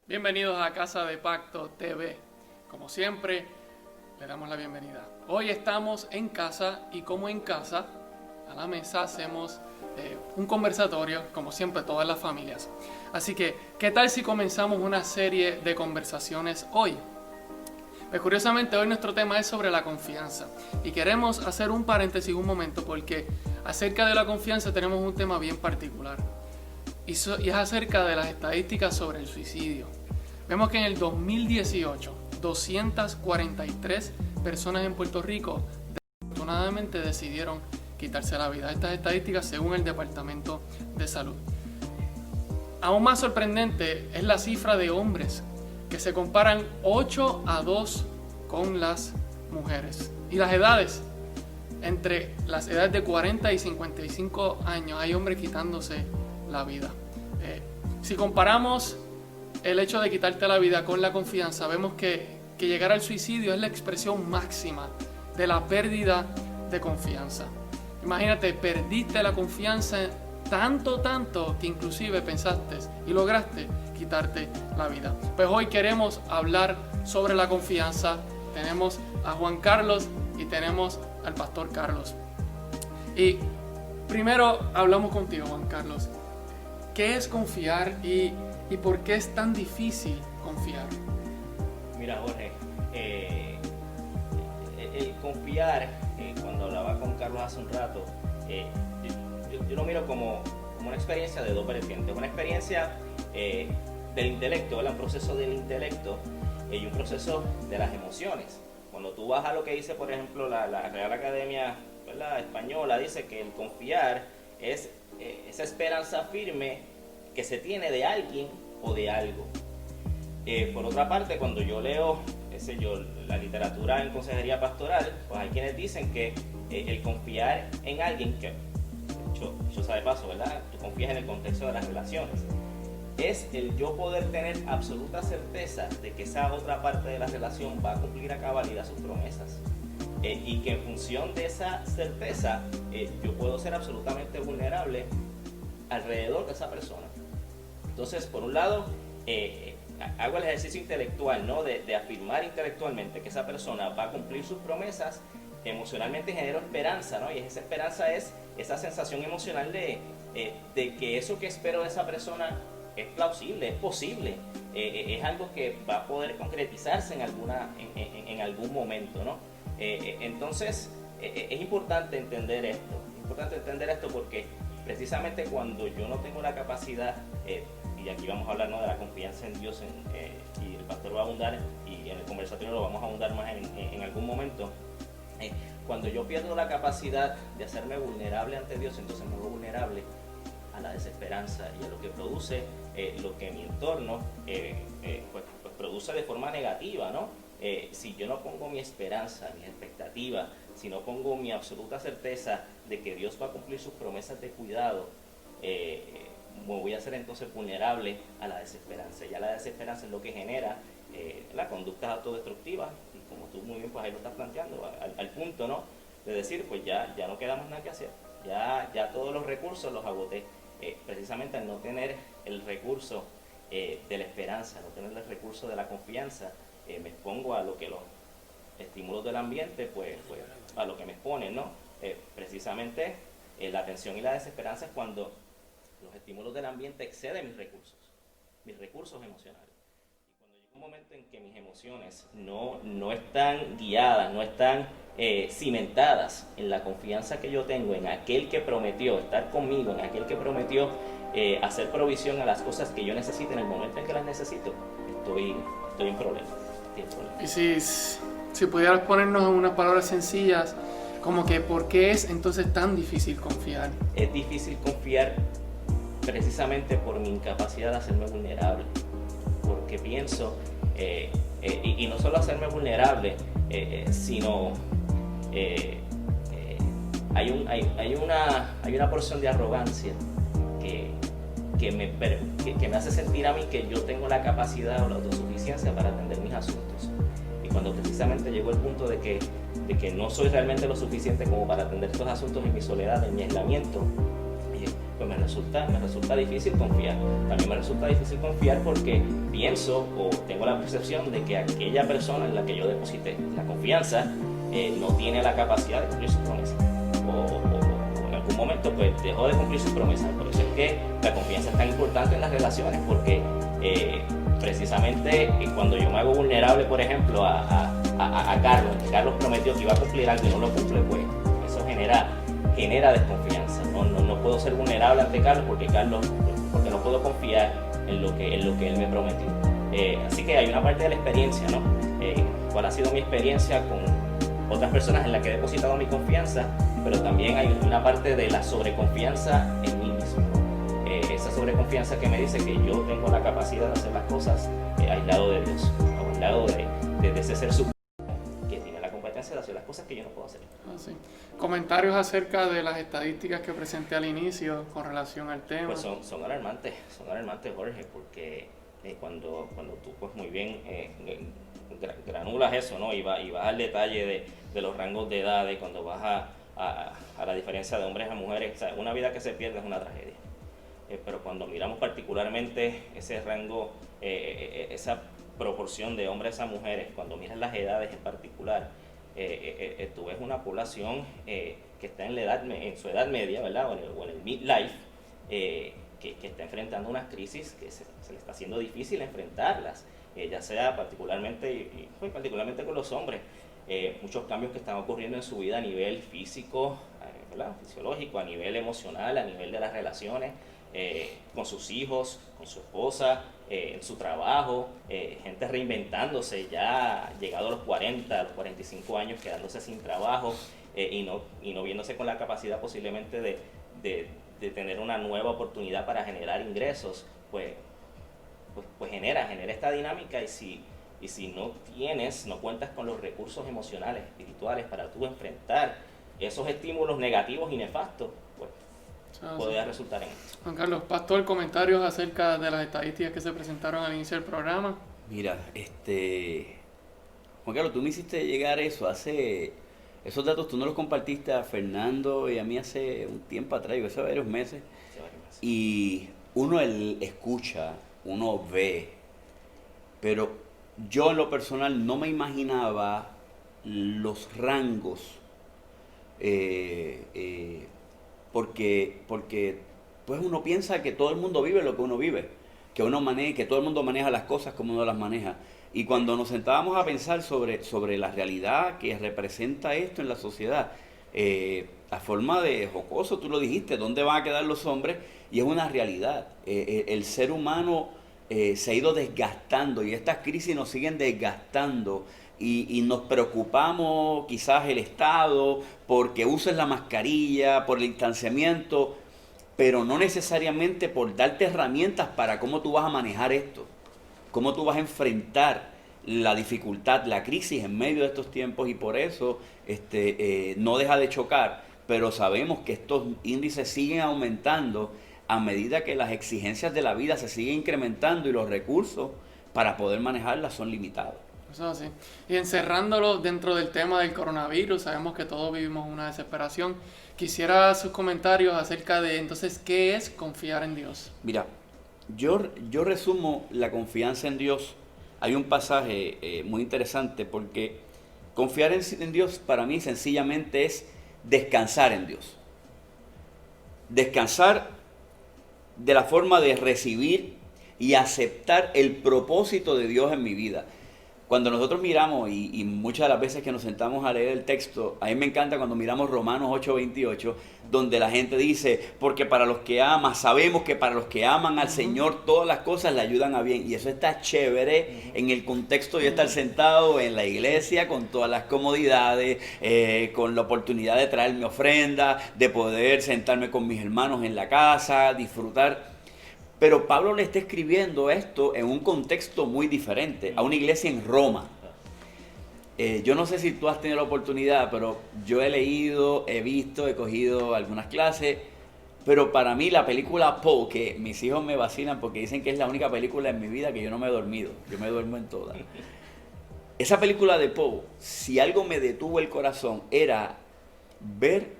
Bienvenidos a Casa de Pacto TV. Como siempre, le damos la bienvenida. Hoy estamos en casa y como en casa, a la mesa hacemos un conversatorio, como siempre, todas las familias. Así que, ¿qué tal si comenzamos una serie de conversaciones hoy? Pues curiosamente hoy nuestro tema es sobre la confianza y queremos hacer un paréntesis un momento porque acerca de la confianza tenemos un tema bien particular y es acerca de las estadísticas sobre el suicidio. Vemos que en el 2018 243 personas en Puerto Rico desafortunadamente decidieron quitarse la vida. Estas estadísticas según el Departamento de Salud. Aún más sorprendente es la cifra de hombres que se comparan 8-2 con las mujeres. Y las edades, entre las edades de 40 y 55 años, hay hombres quitándose la vida. Si comparamos el hecho de quitarte la vida con la confianza, vemos que llegar al suicidio es la expresión máxima de la pérdida de confianza. Imagínate, perdiste la confianza tanto que inclusive pensaste y lograste quitarte la vida. Pues hoy queremos hablar sobre la confianza. Tenemos a Juan Carlos y tenemos al pastor Carlos. Y primero hablamos contigo, Juan Carlos. ¿Qué es confiar y por qué es tan difícil confiar? Mira, Jorge, el confiar, cuando hablaba con Carlos hace un rato, yo lo miro como una experiencia de dos vertientes. Una experiencia del intelecto, un proceso del intelecto y un proceso de las emociones. Cuando tú vas a lo que dice, por ejemplo, la Real Academia, ¿verdad?, Española, dice que el confiar es esa esperanza firme que se tiene de alguien o de algo. Por otra parte, cuando yo leo la literatura en consejería pastoral, pues hay quienes dicen que el confiar en alguien, que yo sabe paso, ¿verdad?, tú confías en el contexto de las relaciones, es el yo poder tener absoluta certeza de que esa otra parte de la relación va a cumplir a cabalidad sus promesas. Y que en función de esa certeza yo puedo ser absolutamente vulnerable alrededor de esa persona. Entonces, por un lado, hago el ejercicio intelectual, ¿no?, de afirmar intelectualmente que esa persona va a cumplir sus promesas. Emocionalmente genero esperanza, ¿no? Y esa esperanza es esa sensación emocional de que eso que espero de esa persona es plausible, es posible, es algo que va a poder concretizarse en algún momento, ¿no? Entonces, es importante entender esto porque precisamente cuando yo no tengo la capacidad, y aquí vamos a hablar, ¿no?, de la confianza en Dios, y el pastor va a abundar, y en el conversatorio lo vamos a abundar más en algún momento. Cuando yo pierdo la capacidad de hacerme vulnerable ante Dios, entonces me hago vulnerable a la desesperanza y a lo que produce lo que mi entorno pues produce de forma negativa, ¿no? Si yo no pongo mi esperanza, mi expectativa, si no pongo mi absoluta certeza de que Dios va a cumplir sus promesas de cuidado, me voy a hacer entonces vulnerable a la desesperanza. Ya la desesperanza es lo que genera la conducta autodestructiva, y como tú muy bien pues ahí lo estás planteando, al punto, ¿no?, de decir, pues ya no queda más nada que hacer, ya todos los recursos los agoté. Precisamente al no tener el recurso de la esperanza, no tener el recurso de la confianza, me expongo a lo que los estímulos del ambiente, pues a lo que me exponen, ¿no? Precisamente la tensión y la desesperanza es cuando los estímulos del ambiente exceden mis recursos emocionales. Y cuando llega un momento en que mis emociones no están guiadas, no están cimentadas en la confianza que yo tengo en aquel que prometió estar conmigo, en aquel que prometió hacer provisión a las cosas que yo necesito en el momento en que las necesito, estoy en problemas. Y si pudieras ponernos en unas palabras sencillas, como que ¿por qué es entonces tan difícil confiar? Es difícil confiar precisamente por mi incapacidad de hacerme vulnerable, porque pienso, y no solo hacerme vulnerable, sino hay una porción de arrogancia que me hace sentir a mí que yo tengo la capacidad o la autosuficiencia para atender mis asuntos. Y cuando precisamente llegó el punto de que no soy realmente lo suficiente como para atender estos asuntos en mi soledad, en mi aislamiento, pues me resulta difícil confiar. También me resulta difícil confiar porque pienso o tengo la percepción de que aquella persona en la que yo deposité la confianza no tiene la capacidad de cumplir sus promesas. O en algún momento pues dejó de cumplir sus promesas. Por eso es que la confianza es tan importante en las relaciones, porque precisamente cuando yo me hago vulnerable, por ejemplo, a Carlos prometió que iba a cumplir algo y no lo cumple, pues eso genera desconfianza. No puedo ser vulnerable ante Carlos porque no puedo confiar en lo que él me prometió. Así que hay una parte de la experiencia, ¿no? ¿Cuál ha sido mi experiencia con otras personas en las que he depositado mi confianza? Pero también hay una parte de la sobreconfianza en mí mismo, ¿no? Esa sobreconfianza que me dice que yo tengo la capacidad de hacer las cosas aislado de Dios, o aislado de ese ser supremo que tiene la competencia de hacer las cosas que yo no puedo hacer. Sí. Comentarios acerca de las estadísticas que presenté al inicio con relación al tema. Pues son alarmantes, Jorge, porque cuando tú pues muy bien granulas eso, ¿no? Y vas al detalle de los rangos de edad, y cuando vas a la diferencia de hombres a mujeres, o sea, una vida que se pierde es una tragedia. Pero cuando miramos particularmente ese rango, esa proporción de hombres a mujeres, cuando miras las edades en particular, tú ves una población que está en su edad media, ¿verdad? O en el midlife, que está enfrentando unas crisis que se le está haciendo difícil enfrentarlas, ya sea particularmente con los hombres. Muchos cambios que están ocurriendo en su vida a nivel físico, ¿verdad? Fisiológico, a nivel emocional, a nivel de las relaciones, con sus hijos, con su esposa, en su trabajo, gente reinventándose ya llegado a los 40, a los 45 años, quedándose sin trabajo y no viéndose con la capacidad posiblemente de tener una nueva oportunidad para generar ingresos, pues genera esta dinámica. Y si no cuentas con los recursos emocionales, espirituales para tú enfrentar esos estímulos negativos y nefastos, pues podría resultar en esto. Juan Carlos, pastor, comentarios acerca de las estadísticas que se presentaron al inicio del programa. Mira, Juan Carlos, tú me hiciste llegar esos datos tú no los compartiste a Fernando y a mí hace un tiempo atrás, hace varios meses. Y uno escucha, uno ve, pero yo en lo personal no me imaginaba los rangos, porque pues uno piensa que todo el mundo vive lo que uno vive, que todo el mundo maneja las cosas como uno las maneja. Y cuando nos sentábamos a pensar sobre la realidad que representa esto en la sociedad, a forma de jocoso, tú lo dijiste, ¿dónde van a quedar los hombres? Y es una realidad. El ser humano se ha ido desgastando y estas crisis nos siguen desgastando y nos preocupamos quizás el Estado porque uses la mascarilla, por el distanciamiento, pero no necesariamente por darte herramientas para cómo tú vas a manejar esto, cómo tú vas a enfrentar la dificultad, la crisis en medio de estos tiempos. Y por eso no deja de chocar, pero sabemos que estos índices siguen aumentando a medida que las exigencias de la vida se siguen incrementando y los recursos para poder manejarlas son limitados. Eso sí. Y encerrándolo dentro del tema del coronavirus, sabemos que todos vivimos una desesperación. Quisiera sus comentarios acerca de, entonces, ¿qué es confiar en Dios? Mira, yo resumo la confianza en Dios. Hay un pasaje muy interesante porque confiar en Dios para mí sencillamente es descansar en Dios. Descansar de la forma de recibir y aceptar el propósito de Dios en mi vida. Cuando nosotros miramos, y muchas de las veces que nos sentamos a leer el texto, a mí me encanta cuando miramos Romanos 8:28, donde la gente dice, porque para los que aman, sabemos que para los que aman al Señor, todas las cosas le ayudan a bien. Y eso está chévere en el contexto de estar sentado en la iglesia, con todas las comodidades, con la oportunidad de traer mi ofrenda, de poder sentarme con mis hermanos en la casa, disfrutar. Pero Pablo le está escribiendo esto en un contexto muy diferente, a una iglesia en Roma. Yo no sé si tú has tenido la oportunidad, pero yo he leído, he visto, he cogido algunas clases, pero para mí la película Poe, que mis hijos me vacilan porque dicen que es la única película en mi vida que yo no me he dormido, yo me duermo en todas. Esa película de Poe, si algo me detuvo el corazón, era ver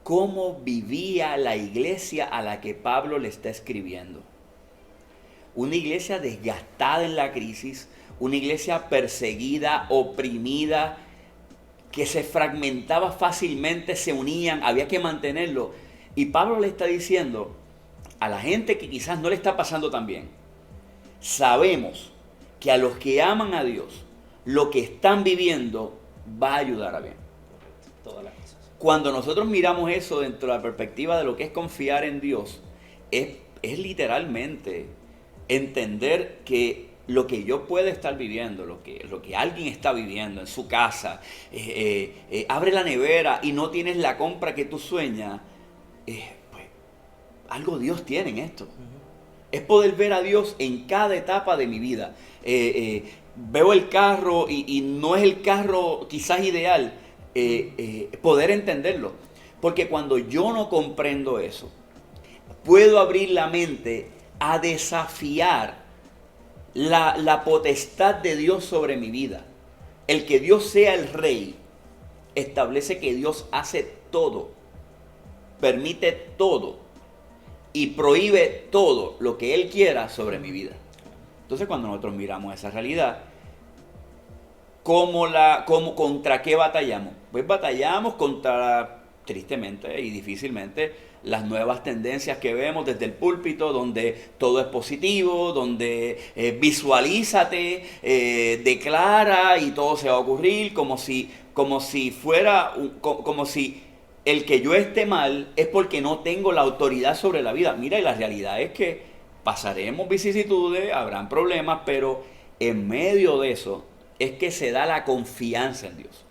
cómo vivía la iglesia a la que Pablo le está escribiendo. Una iglesia desgastada en la crisis, una iglesia perseguida, oprimida, que se fragmentaba fácilmente, se unían, había que mantenerlo. Y Pablo le está diciendo a la gente que quizás no le está pasando tan bien, sabemos que a los que aman a Dios, lo que están viviendo va a ayudar a bien. Todas las cosas. Cuando nosotros miramos eso dentro de la perspectiva de lo que es confiar en Dios, es literalmente entender que lo que yo pueda estar viviendo, lo que alguien está viviendo en su casa, abre la nevera y no tienes la compra que tú sueñas, pues algo Dios tiene en esto. Es poder ver a Dios en cada etapa de mi vida. Veo el carro y no es el carro quizás ideal, poder entenderlo. Porque cuando yo no comprendo eso, puedo abrir la mente a desafiar la potestad de Dios sobre mi vida. El que Dios sea el rey establece que Dios hace todo, permite todo y prohíbe todo lo que Él quiera sobre mi vida. Entonces, cuando nosotros miramos esa realidad, ¿contra qué batallamos? Pues batallamos contra, tristemente y difícilmente, las nuevas tendencias que vemos desde el púlpito, donde todo es positivo, donde visualízate, declara y todo se va a ocurrir, como si el que yo esté mal es porque no tengo la autoridad sobre la vida. Mira, y la realidad es que pasaremos vicisitudes, habrán problemas, pero en medio de eso es que se da la confianza en Dios.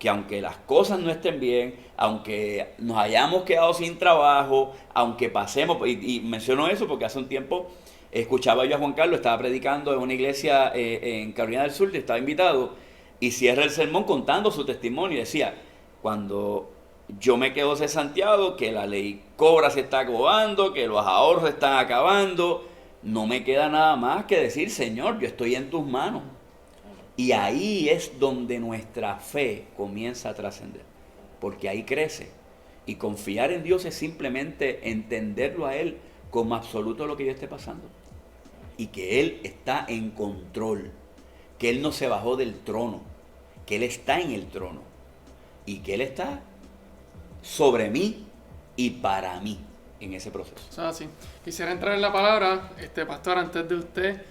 Que aunque las cosas no estén bien, aunque nos hayamos quedado sin trabajo, aunque pasemos, y menciono eso porque hace un tiempo escuchaba yo a Juan Carlos, estaba predicando en una iglesia en Carolina del Sur, estaba invitado, y cierra el sermón contando su testimonio, y decía, cuando yo me quedo cesanteado, que la ley cobra se está acabando, que los ahorros se están acabando, no me queda nada más que decir, Señor, yo estoy en tus manos. Y ahí es donde nuestra fe comienza a trascender, porque ahí crece. Y confiar en Dios es simplemente entenderlo a Él como absoluto lo que yo esté pasando. Y que Él está en control, que Él no se bajó del trono, que Él está en el trono y que Él está sobre mí y para mí en ese proceso. O sea, sí. Quisiera entrar en la palabra, pastor, antes de usted,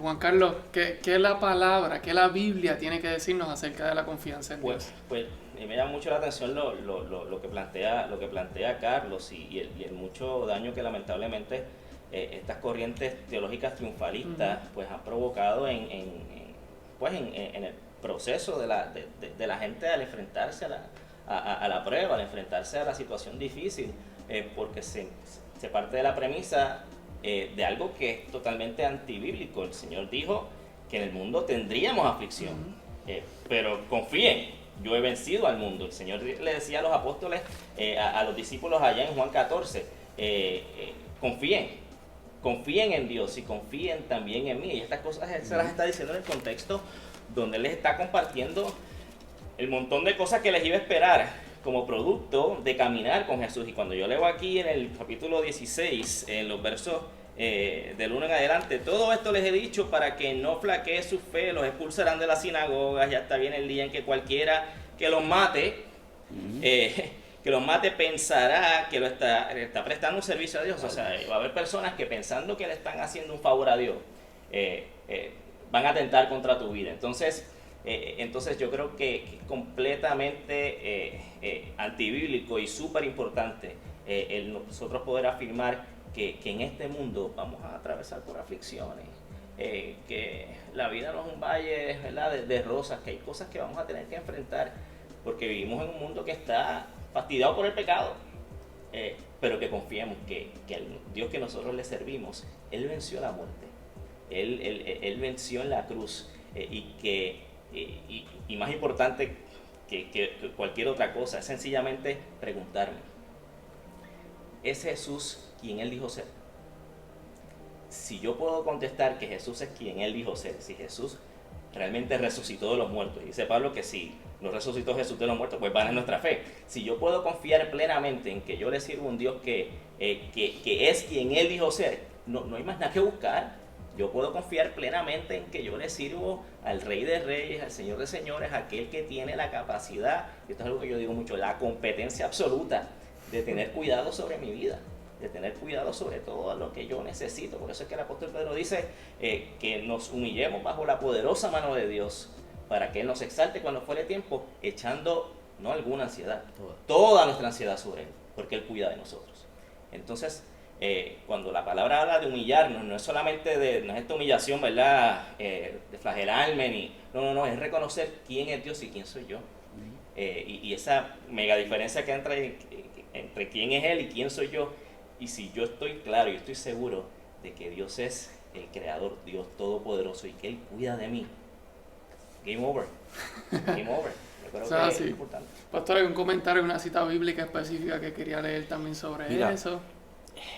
Juan Carlos, ¿qué es la palabra, qué la Biblia tiene que decirnos acerca de la confianza en Dios? Pues me llama mucho la atención lo que plantea Carlos y el mucho daño que lamentablemente estas corrientes teológicas triunfalistas pues han provocado en el proceso de la gente al enfrentarse a la prueba, al enfrentarse a la situación difícil, porque se parte de la premisa de algo que es totalmente antibíblico. El Señor dijo que en el mundo tendríamos aflicción, pero confíen, yo he vencido al mundo. El Señor le decía a los apóstoles, a los discípulos allá en Juan 14, confíen en Dios y confíen también en mí. Y estas cosas Él se las está diciendo en el contexto donde Él les está compartiendo el montón de cosas que les iba a esperar como producto de caminar con Jesús. Y cuando yo leo aquí en el capítulo 16, en los versos del 1 en adelante, todo esto les he dicho para que no flaquee su fe, los expulsarán de las sinagogas, ya está bien el día en que cualquiera que los mate, pensará que lo está prestando un servicio a Dios. O sea, va a haber personas que pensando que le están haciendo un favor a Dios, van a atentar contra tu vida. Entonces yo creo que es completamente antibíblico y súper importante nosotros poder afirmar que en este mundo vamos a atravesar por aflicciones, que la vida no es un valle, ¿verdad?, de rosas, que hay cosas que vamos a tener que enfrentar porque vivimos en un mundo que está fastidiado por el pecado, pero que confiemos que el Dios que nosotros le servimos, Él venció la muerte, Él venció en la cruz, y más importante que cualquier otra cosa, es sencillamente preguntarme, ¿es Jesús quien Él dijo ser? Si yo puedo contestar que Jesús es quien Él dijo ser, si Jesús realmente resucitó de los muertos. Y dice Pablo que si no resucitó Jesús de los muertos, pues vana es nuestra fe. Si yo puedo confiar plenamente en que yo le sirvo a un Dios que es quien Él dijo ser, no hay más nada que buscar. Yo puedo confiar plenamente en que yo le sirvo al Rey de Reyes, al Señor de Señores, aquel que tiene la capacidad, y esto es algo que yo digo mucho, la competencia absoluta de tener cuidado sobre mi vida, de tener cuidado sobre todo lo que yo necesito. Por eso es que el apóstol Pedro dice que nos humillemos bajo la poderosa mano de Dios para que Él nos exalte cuando fuere tiempo, echando no alguna ansiedad, toda nuestra ansiedad sobre Él, porque Él cuida de nosotros. Entonces, cuando la palabra habla de humillarnos, no es solamente no es esta humillación, ¿verdad? De flagelarme, no, es reconocer quién es Dios y quién soy yo. Y esa mega diferencia que entre quién es Él y quién soy yo. Y si yo estoy claro y estoy seguro de que Dios es el creador, Dios todopoderoso y que Él cuida de mí, game over. Game over. Yo creo que es importante. Pastor, ¿algún comentario, una cita bíblica específica que quería leer también sobre eso?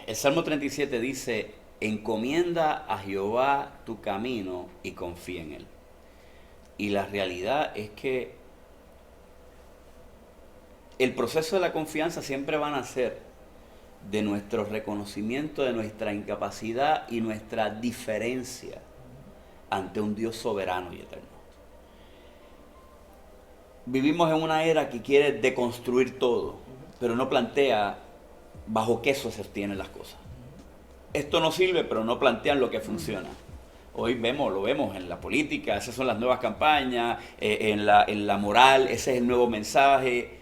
El Salmo 37 dice: encomienda a Jehová tu camino y confía en Él. Y la realidad es que el proceso de la confianza siempre va a nacer de nuestro reconocimiento de nuestra incapacidad y nuestra diferencia ante un Dios soberano y eterno. Vivimos en una era que quiere deconstruir todo, pero no plantea bajo qué se sostienen las cosas. Esto no sirve, pero no plantean lo que funciona. Hoy lo vemos en la política, esas son las nuevas campañas, en la moral, ese es el nuevo mensaje.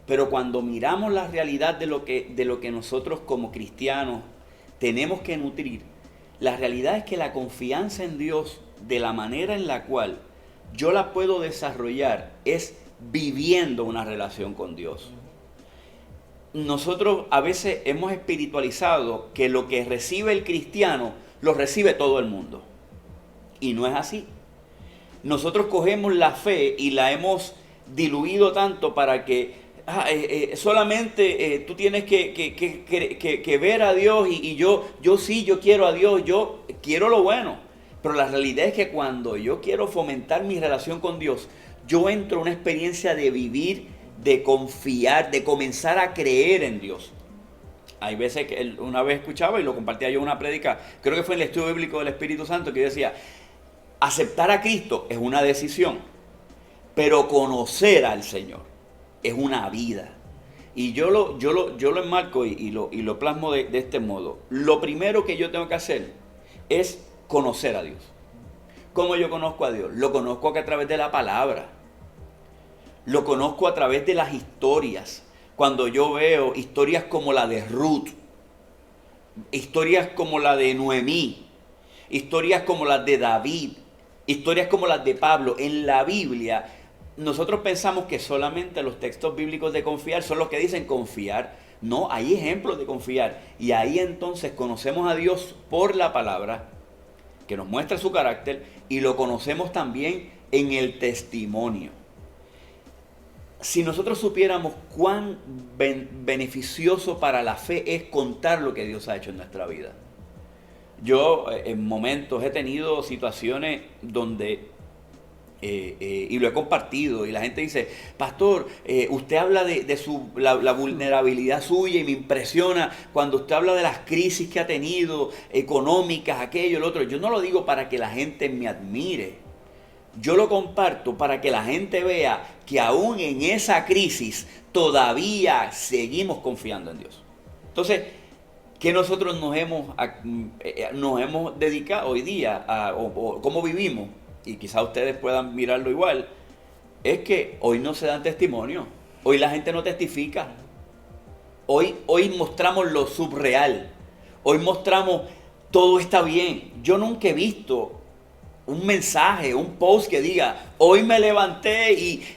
Pero cuando miramos la realidad de lo que nosotros como cristianos tenemos que nutrir, la realidad es que la confianza en Dios, de la manera en la cual yo la puedo desarrollar, es viviendo una relación con Dios. Nosotros a veces hemos espiritualizado que lo que recibe el cristiano, lo recibe todo el mundo. Y no es así. Nosotros cogemos la fe y la hemos diluido tanto para que solamente tú tienes que ver a Dios y yo quiero a Dios, yo quiero lo bueno. Pero la realidad es que cuando yo quiero fomentar mi relación con Dios, yo entro en una experiencia de vivir, de confiar, de comenzar a creer en Dios. Hay veces que una vez escuchaba y lo compartía yo en una prédica, creo que fue en el estudio bíblico del Espíritu Santo, que yo decía: aceptar a Cristo es una decisión, pero conocer al Señor es una vida. Y yo lo enmarco y lo plasmo de este modo. Lo primero que yo tengo que hacer es conocer a Dios. ¿Cómo yo conozco a Dios? Lo conozco a través de la palabra. Lo conozco a través de las historias. Cuando yo veo historias como la de Ruth, historias como la de Noemí, historias como las de David, historias como las de Pablo, en la Biblia, nosotros pensamos que solamente los textos bíblicos de confiar son los que dicen confiar. No, hay ejemplos de confiar. Y ahí entonces conocemos a Dios por la palabra, que nos muestra su carácter, y lo conocemos también en el testimonio. Si nosotros supiéramos cuán beneficioso para la fe es contar lo que Dios ha hecho en nuestra vida. Yo en momentos he tenido situaciones donde, y lo he compartido, y la gente dice: pastor, usted habla de la vulnerabilidad suya y me impresiona cuando usted habla de las crisis que ha tenido, económicas, aquello, lo otro. Yo no lo digo para que la gente me admire. Yo lo comparto para que la gente vea que aún en esa crisis todavía seguimos confiando en Dios. Entonces, ¿qué nosotros nos hemos dedicado hoy día o cómo vivimos? Y quizás ustedes puedan mirarlo igual. Es que hoy no se dan testimonio. Hoy la gente no testifica. Hoy mostramos lo subreal. Hoy mostramos todo está bien. Yo nunca he visto un mensaje, un post que diga: hoy me levanté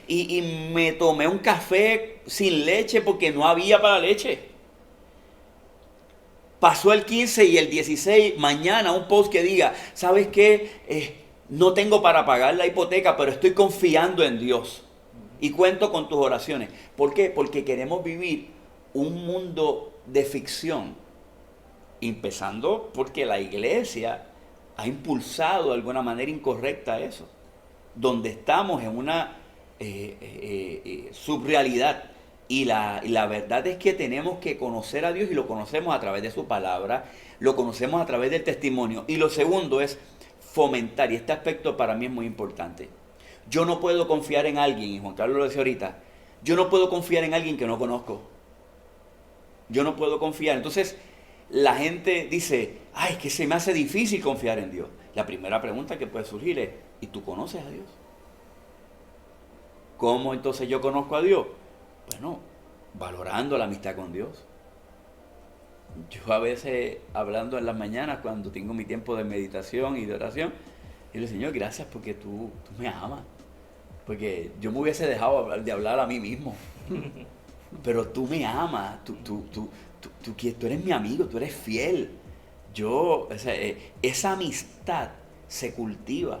y me tomé un café sin leche porque no había para leche. Pasó el 15 y el 16, mañana un post que diga: ¿sabes qué? No tengo para pagar la hipoteca, pero estoy confiando en Dios y cuento con tus oraciones. ¿Por qué? Porque queremos vivir un mundo de ficción, empezando porque la iglesia ha impulsado de alguna manera incorrecta eso. donde estamos en una subrealidad. Y la verdad es que tenemos que conocer a Dios y lo conocemos a través de su palabra, lo conocemos a través del testimonio. Y lo segundo es fomentar, y este aspecto para mí es muy importante. Yo no puedo confiar en alguien, y Juan Carlos lo decía ahorita, yo no puedo confiar en alguien que no conozco. Yo no puedo confiar. Entonces, la gente dice, ay, es que se me hace difícil confiar en Dios. La primera pregunta que puede surgir es, ¿y tú conoces a Dios? ¿Cómo entonces yo conozco a Dios? Bueno, valorando la amistad con Dios. Yo a veces, hablando en las mañanas, cuando tengo mi tiempo de meditación y de oración, yo le digo, Señor, gracias porque tú me amas. Porque yo me hubiese dejado de hablar a mí mismo. Pero tú me amas, tú eres mi amigo, tú eres fiel. Esa amistad se cultiva.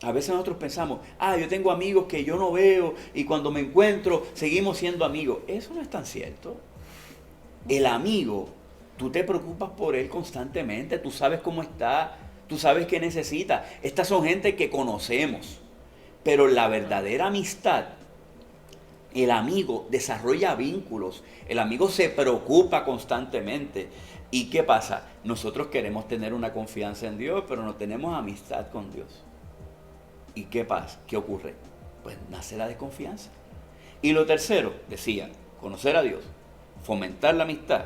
A veces nosotros pensamos, yo tengo amigos que yo no veo y cuando me encuentro seguimos siendo amigos. Eso no es tan cierto. El amigo, tú te preocupas por él constantemente, tú sabes cómo está, tú sabes qué necesita. Estas son gente que conocemos, pero la verdadera amistad, el amigo desarrolla vínculos, el amigo se preocupa constantemente. ¿Y qué pasa? Nosotros queremos tener una confianza en Dios, pero no tenemos amistad con Dios. ¿Y qué pasa? ¿Qué ocurre? Pues nace la desconfianza. Y lo tercero, decía, conocer a Dios, fomentar la amistad.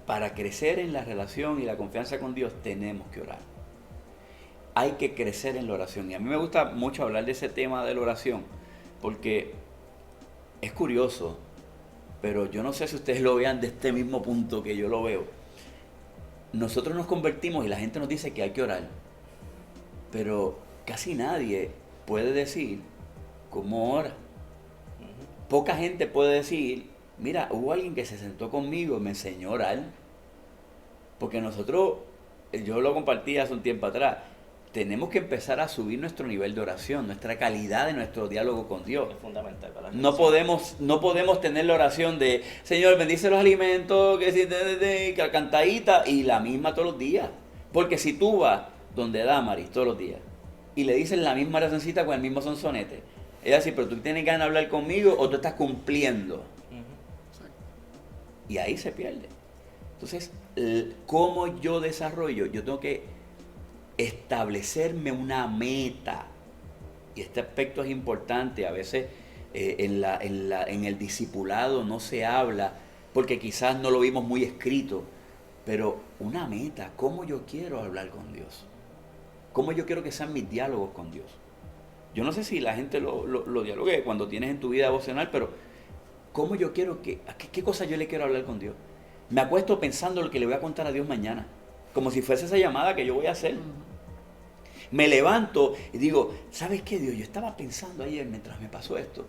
Para crecer en la relación y la confianza con Dios tenemos que orar. Hay que crecer en la oración. Y a mí me gusta mucho hablar de ese tema de la oración, porque es curioso, pero yo no sé si ustedes lo vean de este mismo punto que yo lo veo. Nosotros nos convertimos y la gente nos dice que hay que orar, pero casi nadie puede decir cómo ora. Poca gente puede decir, mira, hubo alguien que se sentó conmigo y me enseñó a orar. Porque nosotros, yo lo compartí hace un tiempo atrás, tenemos que empezar a subir nuestro nivel de oración, nuestra calidad de nuestro diálogo con Dios. Es fundamental para la no podemos tener la oración de, Señor, bendice los alimentos, que cantadita, y la misma todos los días. Porque si tú vas donde Damaris todos los días y le dices la misma oracióncita con el mismo sonsonete, es así, pero tú tienes ganas de hablar conmigo o tú estás cumpliendo. Y ahí se pierde. Entonces, ¿cómo yo desarrollo? Yo tengo que establecerme una meta. Y este aspecto es importante. A veces en el discipulado no se habla, porque quizás no lo vimos muy escrito, pero una meta. ¿Cómo yo quiero hablar con Dios? ¿Cómo yo quiero que sean mis diálogos con Dios? Yo no sé si la gente lo dialogue cuando tienes en tu vida devocional, pero ¿cómo yo quiero qué cosa yo le quiero hablar con Dios? Me acuesto pensando lo que le voy a contar a Dios mañana, como si fuese esa llamada que yo voy a hacer. Me levanto y digo, ¿sabes qué, Dios? Yo estaba pensando ayer mientras me pasó esto.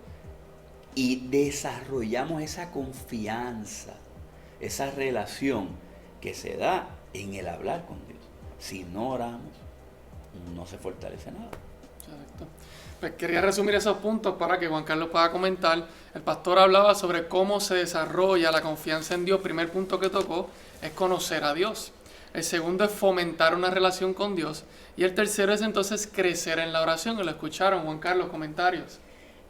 Y desarrollamos esa confianza, esa relación que se da en el hablar con Dios. Si no oramos, no se fortalece nada. Exacto. Pues quería resumir esos puntos para que Juan Carlos pueda comentar. El pastor hablaba sobre cómo se desarrolla la confianza en Dios. Primer punto que tocó es conocer a Dios. El segundo es fomentar una relación con Dios. Y el tercero es entonces crecer en la oración. Que lo escucharon, Juan Carlos, comentarios.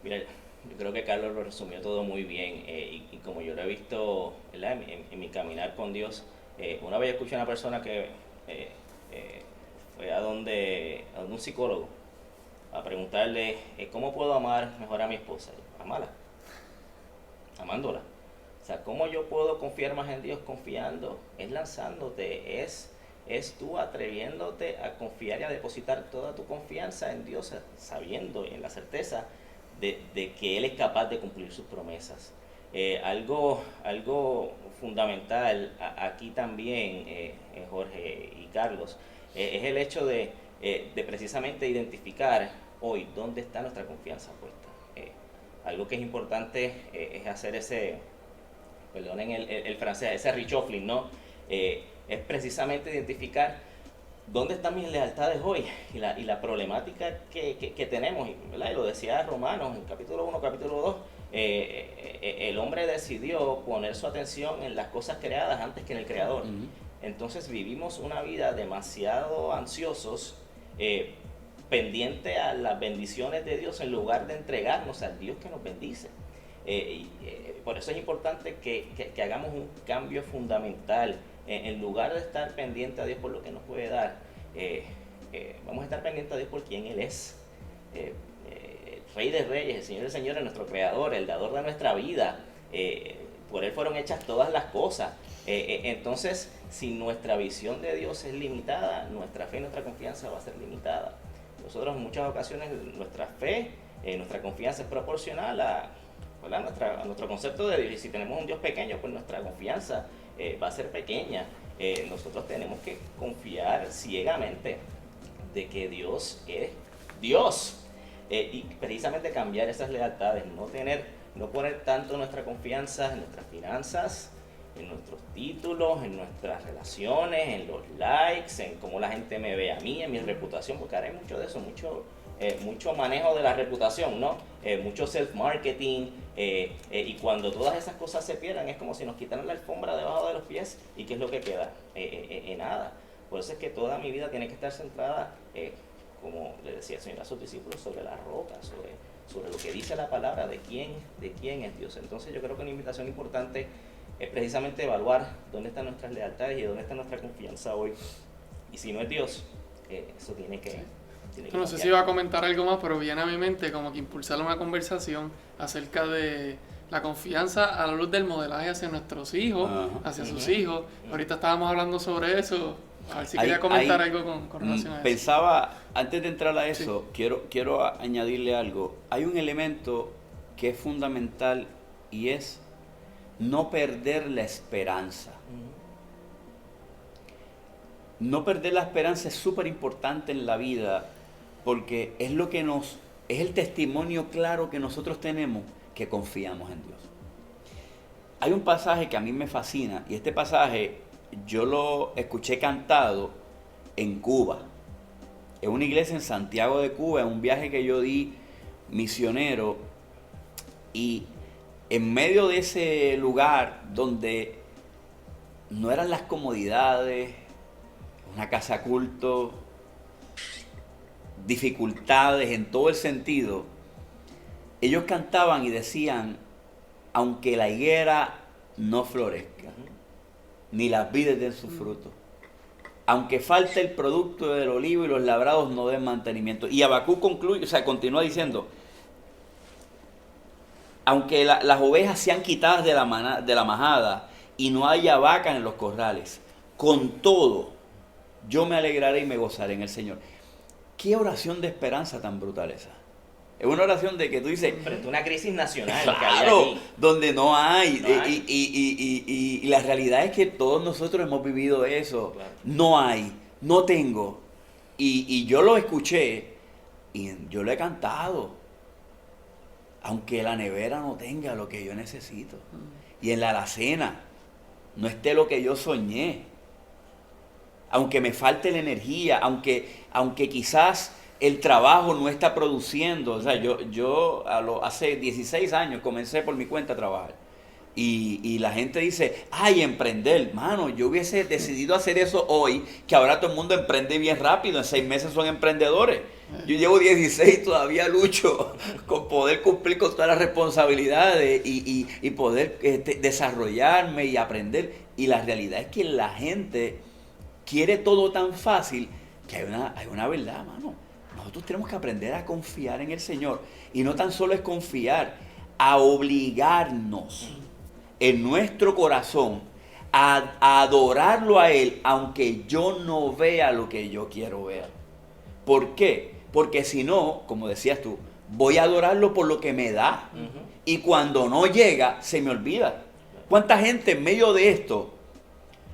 Mira, yo creo que Carlos lo resumió todo muy bien. Y como yo lo he visto, ¿verdad? En mi caminar con Dios, una vez escuché a una persona que fue a donde un psicólogo a preguntarle, ¿cómo puedo amar mejor a mi esposa? Amala, amándola. O sea, ¿cómo yo puedo confiar más en Dios? Confiando, es lanzándote, es tú atreviéndote a confiar y a depositar toda tu confianza en Dios, sabiendo y en la certeza de que Él es capaz de cumplir sus promesas. Algo fundamental aquí también, Jorge y Carlos, es el hecho de precisamente identificar hoy dónde está nuestra confianza puesta. Algo que es importante es hacer perdonen el francés, ese reshuffling, ¿no? Es precisamente identificar dónde están mis lealtades hoy y la problemática que tenemos, ¿verdad? Y lo decía Romanos en capítulo 1, capítulo 2, el hombre decidió poner su atención en las cosas creadas antes que en el Creador. Entonces vivimos una vida demasiado ansiosos pendiente a las bendiciones de Dios en lugar de entregarnos al Dios que nos bendice. Por eso es importante que hagamos un cambio fundamental. En lugar de estar pendiente a Dios por lo que nos puede dar, vamos a estar pendientes a Dios por quien Él es. El Rey de Reyes, el Señor de Señores, nuestro Creador, el dador de nuestra vida. Por Él fueron hechas todas las cosas. Entonces, si nuestra visión de Dios es limitada, nuestra fe y nuestra confianza va a ser limitada. Nosotros en muchas ocasiones nuestra fe, nuestra confianza es proporcional a nuestro concepto de Dios. Y si tenemos un Dios pequeño, pues nuestra confianza va a ser pequeña. Nosotros tenemos que confiar ciegamente de que Dios es Dios. Y precisamente cambiar esas lealtades, no poner tanto nuestra confianza en nuestras finanzas, en nuestros títulos, en nuestras relaciones, en los likes, en cómo la gente me ve a mí, en mi reputación, porque ahora hay mucho de eso, mucho manejo de la reputación, ¿no? Mucho self-marketing, y cuando todas esas cosas se pierdan, es como si nos quitaran la alfombra debajo de los pies, ¿y qué es lo que queda? Nada. Por eso es que toda mi vida tiene que estar centrada, como le decía el Señor a sus discípulos, sobre la roca, sobre lo que dice la palabra de quién es Dios. Entonces yo creo que una invitación importante es precisamente evaluar dónde están nuestras lealtades y dónde está nuestra confianza hoy. Y si no es Dios, eso tiene que no sé si iba a comentar algo más, pero viene a mi mente como que impulsar una conversación acerca de la confianza a la luz del modelaje hacia nuestros hijos, hacia sus hijos. Ahorita estábamos hablando sobre eso. A ver si quería comentar algo con relación a eso. Pensaba, antes de entrar a eso, quiero añadirle algo. Hay un elemento que es fundamental y es no perder la esperanza. No perder la esperanza es súper importante en la vida porque es es el testimonio claro que nosotros tenemos que confiamos en Dios. Hay un pasaje que a mí me fascina y este pasaje yo lo escuché cantado en Cuba, en una iglesia en Santiago de Cuba, en un viaje que yo di misionero, y en medio de ese lugar donde no eran las comodidades, una casa culto, dificultades en todo el sentido, ellos cantaban y decían: aunque la higuera no florezca, ni las vides den su fruto, aunque falte el producto del olivo y los labrados no den mantenimiento. Y Habacuc continúa diciendo: aunque las ovejas sean quitadas de la majada y no haya vacas en los corrales, con todo yo me alegraré y me gozaré en el Señor. Qué oración de esperanza tan brutal esa. Es una oración de que tú dices... Frente a una crisis nacional. Claro, que hay aquí. donde no hay. No hay. Y la realidad es que todos nosotros hemos vivido eso. Claro. No hay, no tengo. Y yo lo escuché y yo lo he cantado. Aunque la nevera no tenga lo que yo necesito. Y en la alacena no esté lo que yo soñé. Aunque me falte la energía, aunque quizás el trabajo no está produciendo. O sea, yo hace 16 años comencé por mi cuenta a trabajar. Y la gente dice: ay, emprender. Mano, yo hubiese decidido hacer eso hoy, que ahora todo el mundo emprende bien rápido. En 6 meses son emprendedores. Yo llevo 16 y todavía lucho con poder cumplir con todas las responsabilidades y poder desarrollarme y aprender. Y la realidad es que la gente quiere todo tan fácil que hay una verdad, mano. Nosotros tenemos que aprender a confiar en el Señor. Y no tan solo es confiar, a obligarnos en nuestro corazón a adorarlo a Él, aunque yo no vea lo que yo quiero ver. ¿Por qué? Porque si no, como decías tú, voy a adorarlo por lo que me da. Y cuando no llega, se me olvida. ¿Cuánta gente en medio de esto?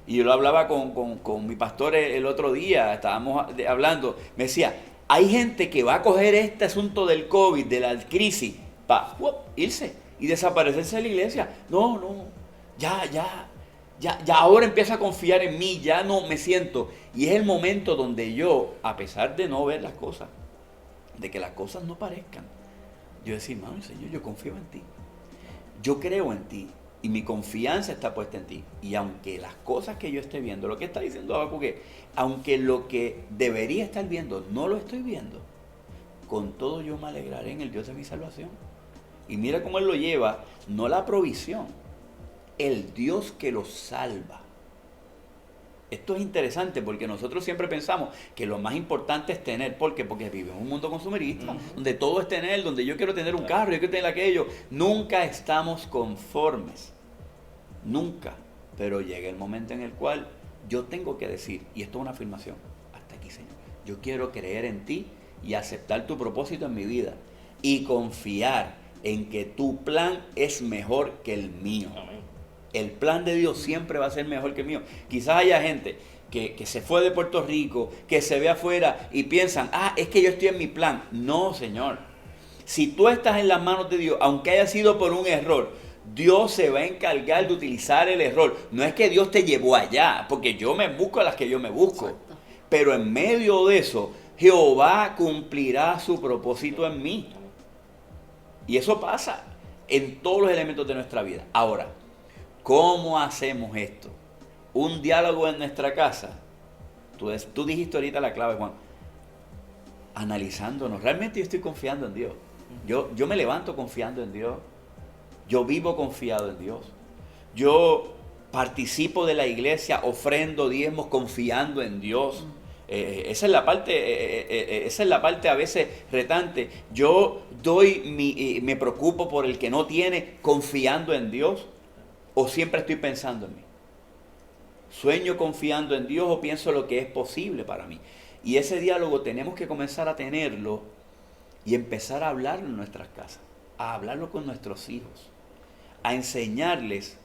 Y yo lo hablaba con mi pastor el otro día, estábamos hablando, me decía: hay gente que va a coger este asunto del COVID, de la crisis, para irse y desaparecerse de la iglesia. No, ya ahora empiezo a confiar en mí, ya no me siento. Y es el momento donde yo, a pesar de no ver las cosas, de que las cosas no parezcan, yo decir: mano, Señor, yo confío en ti, yo creo en ti. Y mi confianza está puesta en ti. Y aunque las cosas que yo esté viendo, lo que está diciendo Habacuc, aunque lo que debería estar viendo no lo estoy viendo, con todo yo me alegraré en el Dios de mi salvación. Y mira cómo Él lo lleva, no la provisión, el Dios que los salva. Esto es interesante porque nosotros siempre pensamos que lo más importante es tener. ¿Por qué? Porque vivimos en un mundo consumerista, donde todo es tener, donde yo quiero tener un carro, yo quiero tener aquello. Nunca estamos conformes. Nunca. Pero llega el momento en el cual yo tengo que decir, y esto es una afirmación, hasta aquí, Señor, yo quiero creer en ti y aceptar tu propósito en mi vida y confiar en que tu plan es mejor que el mío. Amén. El plan de Dios siempre va a ser mejor que el mío. Quizás haya gente que se fue de Puerto Rico, que se ve afuera y piensan, es que yo estoy en mi plan. No, Señor. Si tú estás en las manos de Dios, aunque haya sido por un error, Dios se va a encargar de utilizar el error. No es que Dios te llevó allá, porque yo me busco a las que yo me busco. Exacto. Pero en medio de eso, Jehová cumplirá su propósito en mí. Y eso pasa en todos los elementos de nuestra vida. Ahora, ¿cómo hacemos esto? Un diálogo en nuestra casa. Tú dijiste ahorita la clave, Juan. Analizándonos. Realmente yo estoy confiando en Dios. Yo me levanto confiando en Dios. Yo vivo confiado en Dios. Yo participo de la iglesia, ofrendo diezmos confiando en Dios. Esa es la parte a veces retante. Yo me preocupo por el que no tiene, confiando en Dios, o siempre estoy pensando en mí. Sueño confiando en Dios o pienso lo que es posible para mí. Y ese diálogo tenemos que comenzar a tenerlo y empezar a hablarlo en nuestras casas, a hablarlo con nuestros hijos, a enseñarles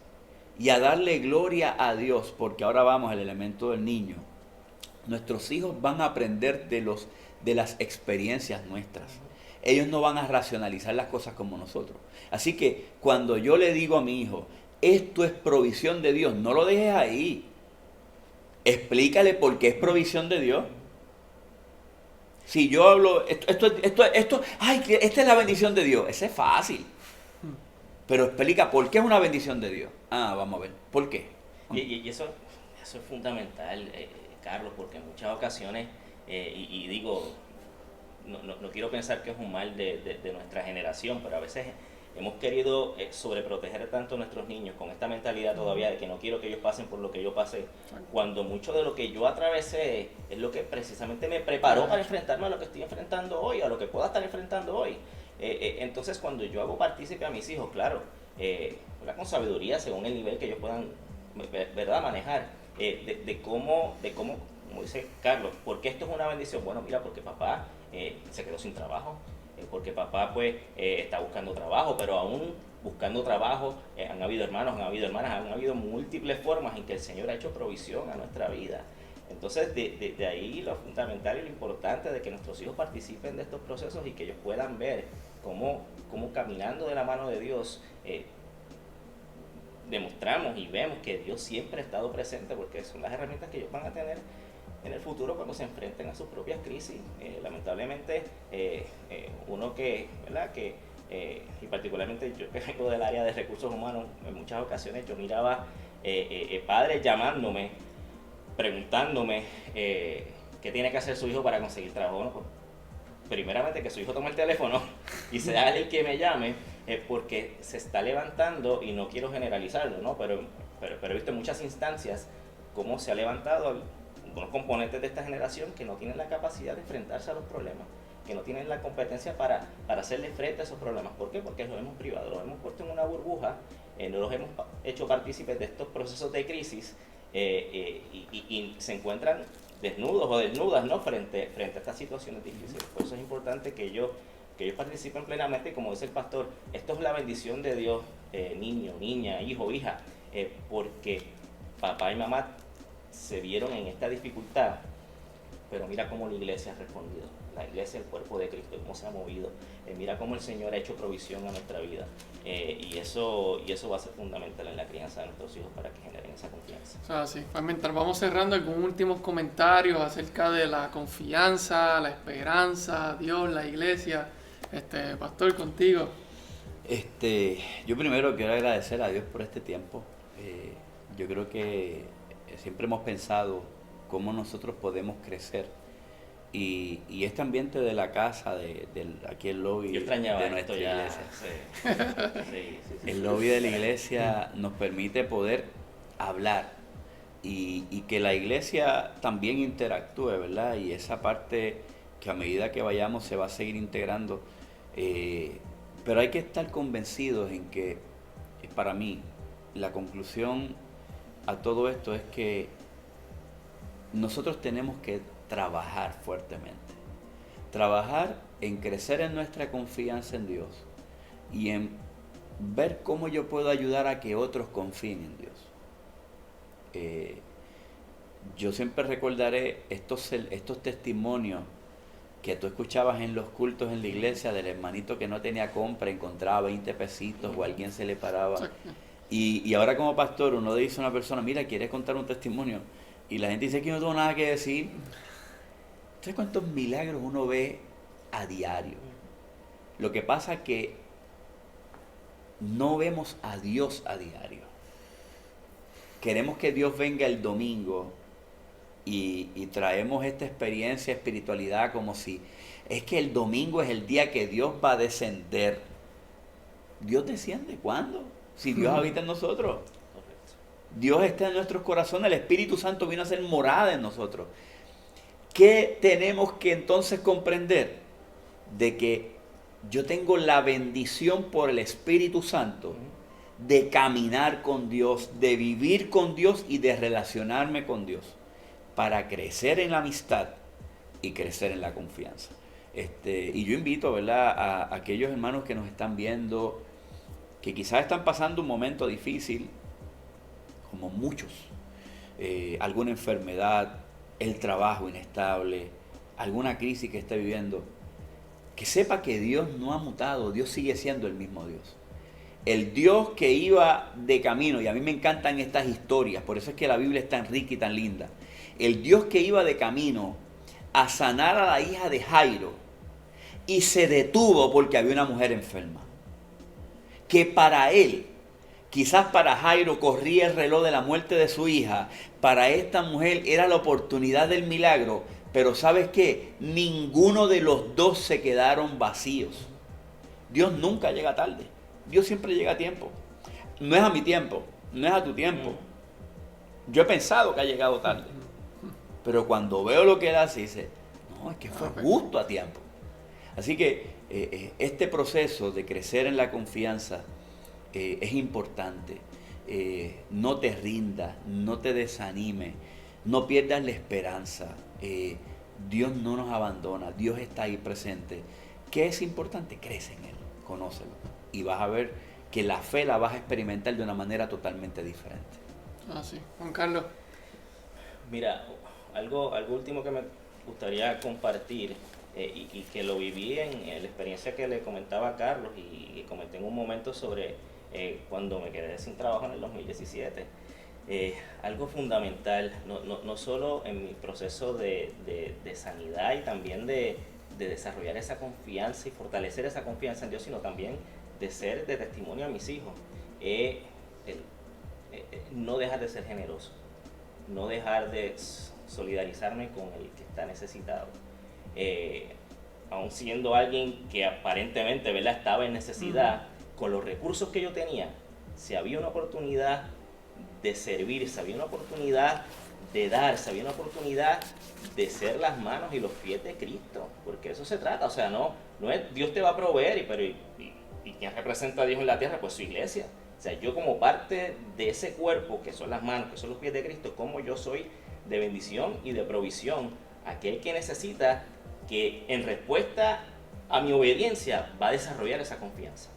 y a darle gloria a Dios, porque ahora vamos al elemento del niño. Nuestros hijos van a aprender de las experiencias nuestras. Ellos no van a racionalizar las cosas como nosotros. Así que cuando yo le digo a mi hijo, esto es provisión de Dios, no lo dejes ahí. Explícale por qué es provisión de Dios. Si yo hablo, esta es la bendición de Dios, ese es fácil. Pero explica por qué es una bendición de Dios. Vamos a ver, ¿por qué? Y eso es fundamental, Carlos, porque en muchas ocasiones, y digo, no quiero pensar que es un mal de nuestra generación, pero a veces hemos querido sobreproteger tanto a nuestros niños con esta mentalidad todavía de que no quiero que ellos pasen por lo que yo pasé, cuando mucho de lo que yo atravesé es lo que precisamente me preparó para enfrentarme a lo que estoy enfrentando hoy, a lo que pueda estar enfrentando hoy. Entonces, cuando yo hago partícipe a mis hijos, claro, con sabiduría según el nivel que ellos puedan, ¿verdad?, manejar, de cómo, como dice Carlos, ¿por qué esto es una bendición? Bueno, mira, porque papá se quedó sin trabajo, porque papá pues está buscando trabajo, pero aún buscando trabajo han habido hermanos, han habido hermanas, han habido múltiples formas en que el Señor ha hecho provisión a nuestra vida. Entonces, de ahí lo fundamental y lo importante de que nuestros hijos participen de estos procesos y que ellos puedan ver cómo caminando de la mano de Dios demostramos y vemos que Dios siempre ha estado presente, porque son las herramientas que ellos van a tener en el futuro cuando se enfrenten a sus propias crisis. Lamentablemente, uno ¿verdad?, y particularmente yo que vengo del área de recursos humanos, en muchas ocasiones yo miraba padres llamándome, preguntándome qué tiene que hacer su hijo para conseguir trabajo. Bueno, pues, primeramente que su hijo tome el teléfono y sea él el que me llame, porque se está levantando, y no quiero generalizarlo, ¿no? Pero he visto en muchas instancias cómo se ha levantado algunos componentes de esta generación que no tienen la capacidad de enfrentarse a los problemas, que no tienen la competencia para hacerle frente a esos problemas. ¿Por qué? Porque los hemos privado, los hemos puesto en una burbuja, no los hemos hecho partícipes de estos procesos de crisis, y se encuentran desnudos o desnudas, ¿no?, frente a estas situaciones difíciles. Por eso es importante que ellos participen plenamente, como dice el pastor, esto es la bendición de Dios, niño, niña, hijo, hija, porque papá y mamá se vieron en esta dificultad, pero mira cómo la iglesia ha respondido. La iglesia, el cuerpo de Cristo, cómo se ha movido. Mira cómo el Señor ha hecho provisión a nuestra vida. Y eso va a ser fundamental en la crianza de nuestros hijos para que generen esa confianza. O sea, sí. Pues mientras vamos cerrando, algunos últimos comentarios acerca de la confianza, la esperanza, Dios, la iglesia. Pastor, contigo. Yo primero quiero agradecer a Dios por este tiempo. Yo creo que siempre hemos pensado cómo nosotros podemos crecer y este ambiente de la casa, aquí el lobby Yo extrañaba de nuestra esto ya. iglesia. Sí. El lobby de la iglesia nos permite poder hablar y que la iglesia también interactúe, ¿verdad? Y esa parte que a medida que vayamos se va a seguir integrando. Pero hay que estar convencidos en que, para mí, la conclusión a todo esto es que nosotros tenemos que trabajar fuertemente. Trabajar en crecer en nuestra confianza en Dios y en ver cómo yo puedo ayudar a que otros confíen en Dios. Yo siempre recordaré estos testimonios que tú escuchabas en los cultos en la iglesia del hermanito que no tenía compra, encontraba 20 pesitos o alguien se le paraba. Y ahora como pastor uno le dice a una persona, mira, ¿quieres contar un testimonio? Y la gente dice que no tengo nada que decir. ¿Sabes cuántos milagros uno ve a diario? Lo que pasa es que no vemos a Dios a diario. Queremos que Dios venga el domingo y traemos esta experiencia, espiritualidad, como si es que el domingo es el día que Dios va a descender. ¿Dios desciende cuándo? Si Dios habita en nosotros. Dios está en nuestros corazones, el Espíritu Santo vino a ser morada en nosotros. ¿Qué tenemos que entonces comprender? De que yo tengo la bendición por el Espíritu Santo de caminar con Dios, de vivir con Dios y de relacionarme con Dios para crecer en la amistad y crecer en la confianza. Y yo invito, ¿verdad?, a aquellos hermanos que nos están viendo, que quizás están pasando un momento difícil, como muchos, alguna enfermedad, el trabajo inestable, alguna crisis que esté viviendo, que sepa que Dios no ha mutado, Dios sigue siendo el mismo Dios. El Dios que iba de camino, y a mí me encantan estas historias, por eso es que la Biblia es tan rica y tan linda. El Dios que iba de camino a sanar a la hija de Jairo y se detuvo porque había una mujer enferma. Que para él, quizás para Jairo corría el reloj de la muerte de su hija, para esta mujer era la oportunidad del milagro, pero ¿sabes qué? Ninguno de los dos se quedaron vacíos. Dios nunca llega tarde, Dios siempre llega a tiempo. No es a mi tiempo, no es a tu tiempo. Yo he pensado que ha llegado tarde, pero cuando veo lo que él hace, dice, no, es que fue justo a tiempo. Así que este proceso de crecer en la confianza es importante. No te rindas, no te desanimes, no pierdas la esperanza. Dios no nos abandona, Dios está ahí presente. ¿Qué es importante? Crece en Él, conócelo. Y vas a ver que la fe la vas a experimentar de una manera totalmente diferente. Ah, sí. Juan Carlos. Mira, algo último que me gustaría compartir, y que lo viví en la experiencia que le comentaba a Carlos y comenté en un momento sobre cuando me quedé sin trabajo en el 2017. Algo fundamental, no solo en mi proceso de sanidad y también de desarrollar esa confianza y fortalecer esa confianza en Dios, sino también de ser de testimonio a mis hijos. No dejar de ser generoso, no dejar de solidarizarme con el que está necesitado. Aun siendo alguien que aparentemente, ¿verdad?, estaba en necesidad, con los recursos que yo tenía, si había una oportunidad de servir, si había una oportunidad de dar, si había una oportunidad de ser las manos y los pies de Cristo, porque eso se trata. O sea, no es Dios te va a proveer, y quien representa a Dios en la tierra, pues su iglesia. O sea, yo como parte de ese cuerpo, que son las manos, que son los pies de Cristo, como yo soy de bendición y de provisión a aquel que necesita, que en respuesta a mi obediencia va a desarrollar esa confianza,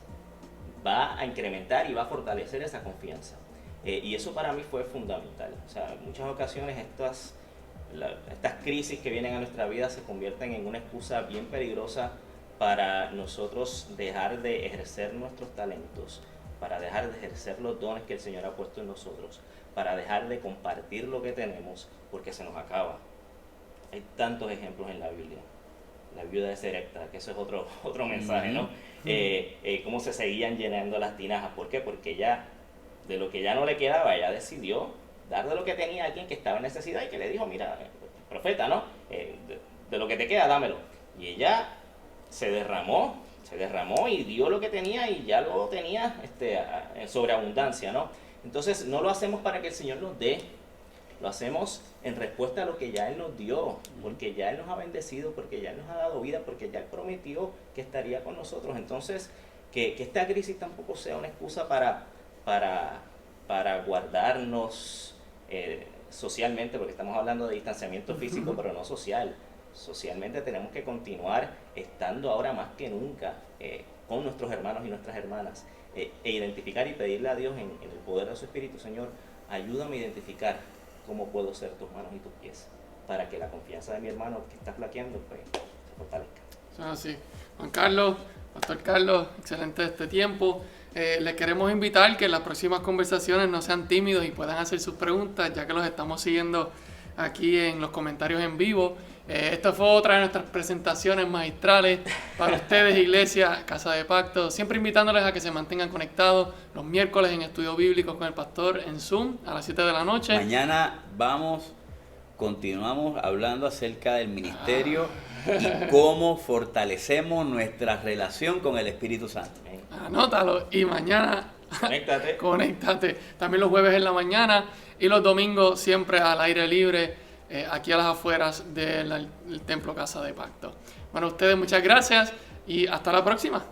va a incrementar y va a fortalecer esa confianza. Y eso para mí fue fundamental. O sea, en muchas ocasiones estas crisis que vienen a nuestra vida se convierten en una excusa bien peligrosa para nosotros dejar de ejercer nuestros talentos, para dejar de ejercer los dones que el Señor ha puesto en nosotros, para dejar de compartir lo que tenemos, porque se nos acaba. Hay tantos ejemplos en la Biblia. La viuda de Sarepta, que eso es otro mensaje, ¿no? Cómo se seguían llenando las tinajas. ¿Por qué? Porque ella, de lo que ya no le quedaba, ella decidió dar de lo que tenía a alguien que estaba en necesidad y que le dijo, mira, profeta, ¿no? de lo que te queda, dámelo. Y ella se derramó y dio lo que tenía y ya lo tenía en sobreabundancia, ¿no? Entonces no lo hacemos para que el Señor nos dé, lo hacemos en respuesta a lo que ya Él nos dio, porque ya Él nos ha bendecido, porque ya Él nos ha dado vida, porque ya Él prometió que estaría con nosotros. Entonces, que esta crisis tampoco sea una excusa para guardarnos socialmente, porque estamos hablando de distanciamiento físico, pero no social. Socialmente tenemos que continuar estando ahora más que nunca con nuestros hermanos y nuestras hermanas, e identificar y pedirle a Dios en el poder de su Espíritu: Señor, ayúdame a identificar cómo puedo ser tus manos y tus pies, para que la confianza de mi hermano que está flaqueando pues se fortalezca. Eso es así. Juan Carlos, Pastor Carlos, excelente este tiempo. Les queremos invitar que en las próximas conversaciones no sean tímidos y puedan hacer sus preguntas, ya que los estamos siguiendo aquí en los comentarios en vivo. Esta fue otra de nuestras presentaciones magistrales para ustedes, Iglesia, Casa de Pacto. Siempre invitándoles a que se mantengan conectados los miércoles en Estudio Bíblico con el Pastor en Zoom a las 7 de la noche. Mañana continuamos hablando acerca del ministerio y cómo fortalecemos nuestra relación con el Espíritu Santo. Anótalo y mañana Conéctate. conéctate. También los jueves en la mañana y los domingos siempre al aire libre, aquí a las afueras del Templo Casa de Pacto. Bueno, a ustedes muchas gracias y hasta la próxima.